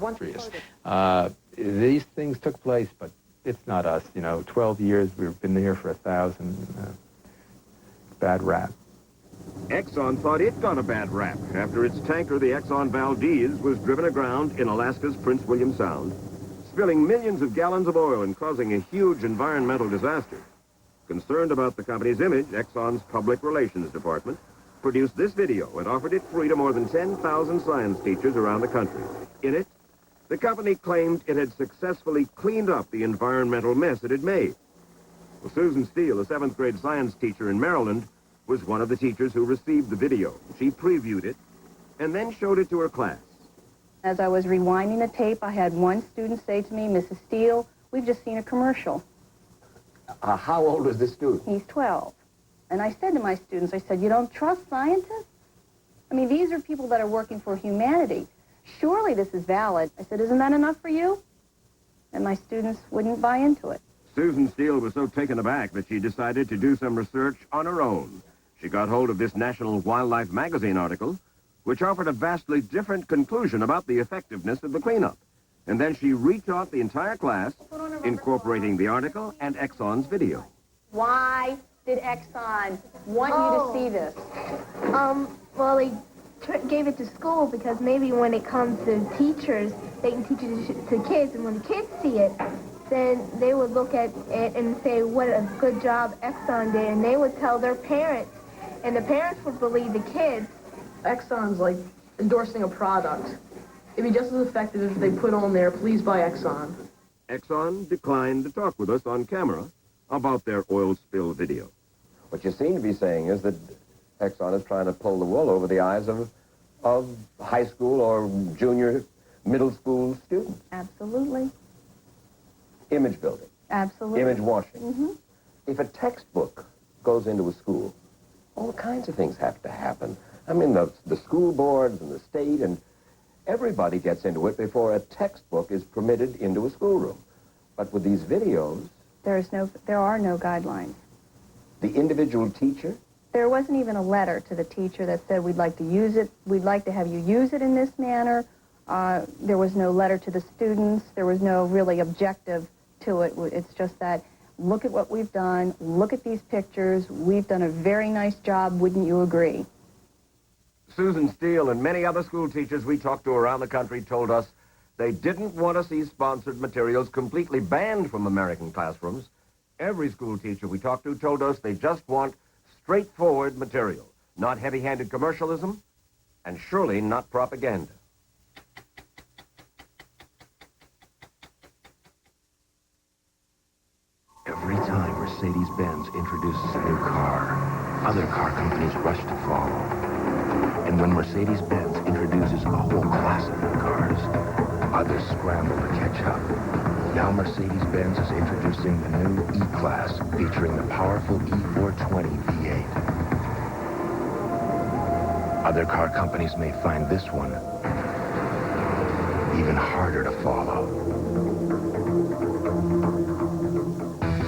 once these things took place, but it's not us. 12 years, we've been there for 1,000. Bad rap. Exxon thought it got a bad rap after its tanker, the Exxon Valdez, was driven aground in Alaska's Prince William Sound, spilling millions of gallons of oil and causing a huge environmental disaster. Concerned about the company's image, Exxon's public relations department produced this video and offered it free to more than 10,000 science teachers around the country. In it, the company claimed it had successfully cleaned up the environmental mess it had made. Well, Susan Steele, a 7th grade science teacher in Maryland, was one of the teachers who received the video. She previewed it and then showed it to her class. As I was rewinding the tape, I had one student say to me, Mrs. Steele, we've just seen a commercial. How old was this student? He's 12. And I said to my students, I said, you don't trust scientists? I mean, these are people that are working for humanity. Surely this is valid. I said, isn't that enough for you? And my students wouldn't buy into it. Susan Steele was so taken aback that she decided to do some research on her own. She got hold of this National Wildlife Magazine article, which offered a vastly different conclusion about the effectiveness of the cleanup. And then she retaught the entire class, incorporating the article and Exxon's video. Why did Exxon want you to see this? Well, they gave it to school because maybe when it comes to teachers, they can teach it to kids, and when the kids see it, then they would look at it and say, what a good job Exxon did, and they would tell their parents, and the parents would believe the kids. Exxon's like endorsing a product. It'd be just as effective if they put on there, please buy Exxon. Exxon declined to talk with us on camera about their oil spill video. What you seem to be saying is that Exxon is trying to pull the wool over the eyes of high school or junior middle school students. Absolutely. Image building. Absolutely. Image washing. Mm-hmm. If a textbook goes into a school, all kinds of things have to happen. I mean, the school boards and the state and everybody gets into it before a textbook is permitted into a schoolroom. But with these videos... There are no guidelines. The individual teacher? There wasn't even a letter to the teacher that said, we'd like to use it, we'd like to have you use it in this manner. There was no letter to the students. There was no really objective to it. It's just that, look at what we've done, look at these pictures, we've done a very nice job, wouldn't you agree? Susan Steele and many other school teachers we talked to around the country told us they didn't want to see sponsored materials completely banned from American classrooms. Every school teacher we talked to told us they just want straightforward material, not heavy-handed commercialism, and surely not propaganda. Every time Mercedes-Benz introduces a new car, other car companies rush to follow. And when Mercedes-Benz introduces a whole class of new cars, others scramble to catch up. Now Mercedes-Benz is introducing the new E-Class, featuring the powerful E420 V8. Other car companies may find this one even harder to follow.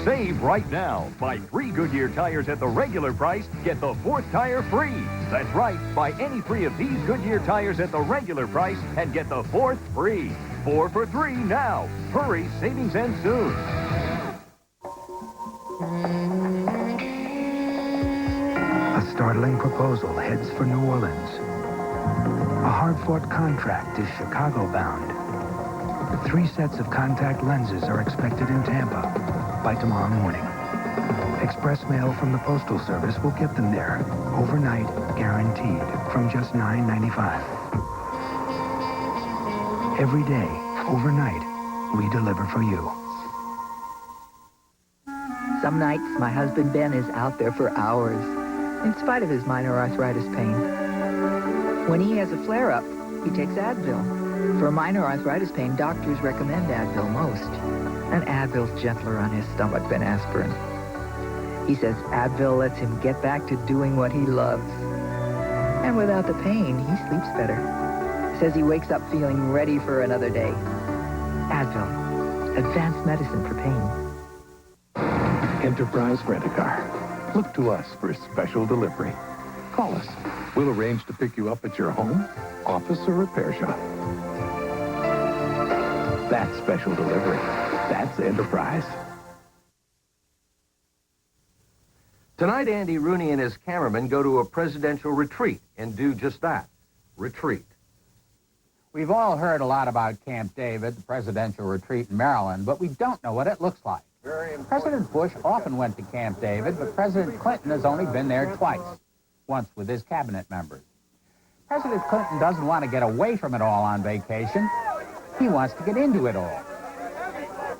Save right now. Buy 3 Goodyear tires at the regular price, get the 4th tire free. That's right. Buy any 3 of these Goodyear tires at the regular price and get the 4th free. 4 for 3 now. Hurry, savings end soon. A startling proposal heads for New Orleans. A hard-fought contract is Chicago-bound. 3 sets of contact lenses are expected in Tampa by tomorrow morning. Express mail from the Postal Service will get them there, overnight, guaranteed, from just $9.95. Every day, overnight, we deliver for you. Some nights, my husband Ben is out there for hours, in spite of his minor arthritis pain. When he has a flare-up, he takes Advil. For minor arthritis pain, doctors recommend Advil most. And Advil's gentler on his stomach than aspirin. He says Advil lets him get back to doing what he loves. And without the pain, he sleeps better. Says he wakes up feeling ready for another day. Advil, advanced medicine for pain. Enterprise Rent-A-Car. Look to us for a special delivery. Call us. We'll arrange to pick you up at your home, office, or repair shop. That's special delivery. That's enterprise. Tonight, Andy Rooney and his cameraman go to a presidential retreat and do just that, retreat. We've all heard a lot about Camp David, the presidential retreat in Maryland, but we don't know what it looks like. President Bush often went to Camp David, but President Clinton has only been there twice, once with his cabinet members. President Clinton doesn't want to get away from it all on vacation. He wants to get into it all.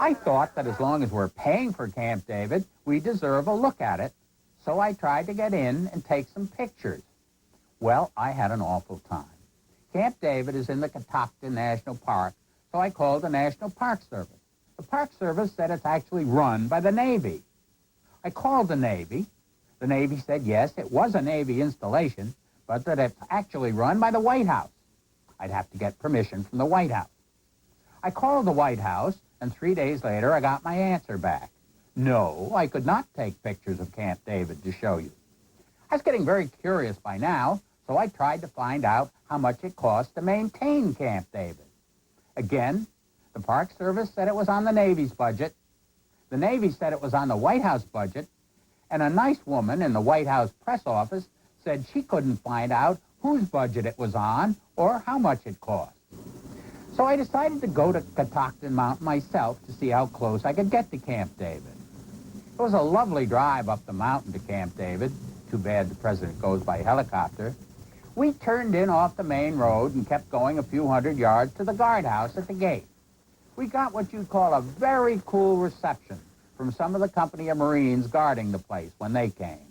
I thought that as long as we're paying for Camp David, we deserve a look at it, so I tried to get in and take some pictures. Well, I had an awful time. Camp David is in the Catoctin National Park, so I called the National Park Service. The Park Service said it's actually run by the Navy. I called the Navy. The Navy said, yes, it was a Navy installation, but that it's actually run by the White House. I'd have to get permission from the White House. I called the White House, and 3 days later, I got my answer back. No, I could not take pictures of Camp David to show you. I was getting very curious by now, so I tried to find out how much it costs to maintain Camp David. Again, the Park Service said it was on the Navy's budget. The Navy said it was on the White House budget. And a nice woman in the White House press office said she couldn't find out whose budget it was on or how much it cost. So I decided to go to Catoctin Mountain myself to see how close I could get to Camp David. It was a lovely drive up the mountain to Camp David. Too bad the president goes by helicopter. We turned in off the main road and kept going a few hundred yards to the guardhouse at the gate. We got what you'd call a very cool reception from some of the company of Marines guarding the place when they came.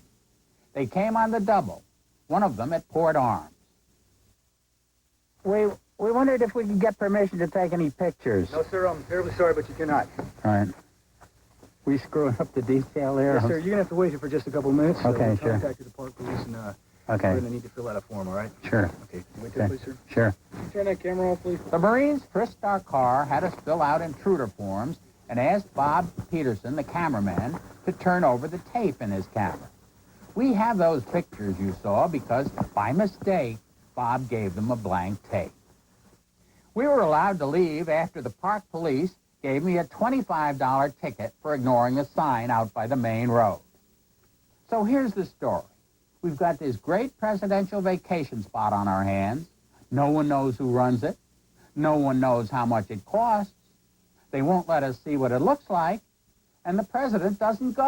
They came on the double, one of them at Port Arms. We wondered if we could get permission to take any pictures. No, sir, I'm terribly sorry, but you cannot. All right. We screwing up the detail there? Yes, sir, you're going to have to wait here for just a couple minutes. Okay, we'll sure. Contact the park police and Okay. we're going to need to fill out a form, all right? Sure. Okay, wait there, Okay. please, sir. Sure. Turn that camera off, please. The Marines frisked our car, had us fill out intruder forms, and asked Bob Peterson, the cameraman, to turn over the tape in his camera. We have those pictures you saw because, by mistake, Bob gave them a blank tape. We were allowed to leave after the park police gave me a $25 ticket for ignoring a sign out by the main road. So here's the story. We've got this great presidential vacation spot on our hands. No one knows who runs it. No one knows how much it costs. They won't let us see what it looks like. And the president doesn't go